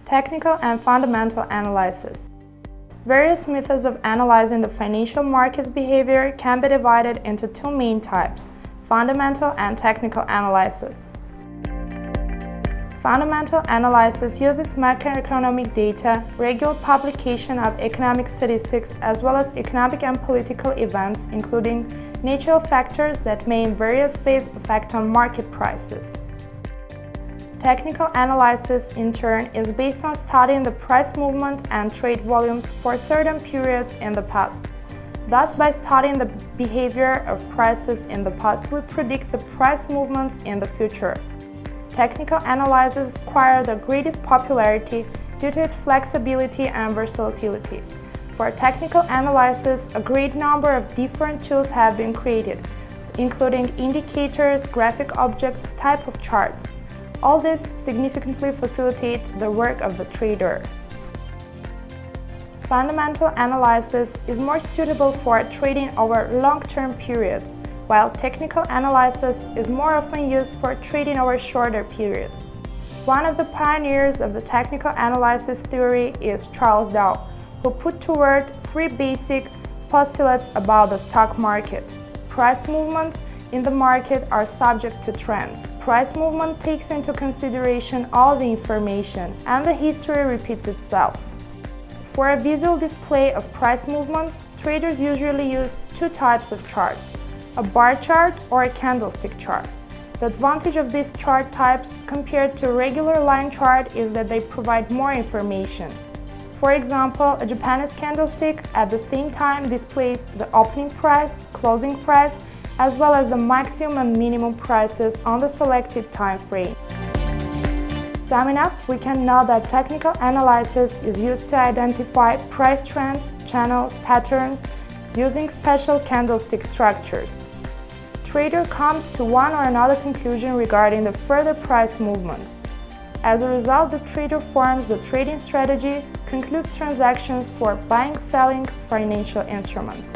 Technical and fundamental analysis. Various methods of analyzing the financial market's behavior can be divided into two main types: fundamental and technical analysis. Fundamental analysis uses macroeconomic data, regular publication of economic statistics, as well as economic and political events, including natural factors that may in various ways affect on market prices. Technical analysis, in turn, is based on studying the price movement and trade volumes for certain periods in the past. Thus, by studying the behavior of prices in the past, we predict the price movements in the future. Technical analysis acquires the greatest popularity due to its flexibility and versatility. For technical analysis, a great number of different tools have been created, including indicators, graphic objects, type of charts. All this significantly facilitates the work of the trader. Fundamental analysis is more suitable for trading over long-term periods, while technical analysis is more often used for trading over shorter periods. One of the pioneers of the technical analysis theory is Charles Dow, who put forward three basic postulates about the stock market. Price movements in the market are subject to trends. Price movement takes into consideration all the information, and the history repeats itself. For a visual display of price movements, traders usually use two types of charts: a bar chart or a candlestick chart. The advantage of these chart types compared to a regular line chart is that they provide more information. For example, a Japanese candlestick at the same time displays the opening price, closing price, as well as the maximum and minimum prices on the selected time frame. Summing up, we can note that technical analysis is used to identify price trends, channels, patterns, using special candlestick structures. Trader comes to one or another conclusion regarding the further price movement. As a result, the trader forms the trading strategy, concludes transactions for buying, selling financial instruments.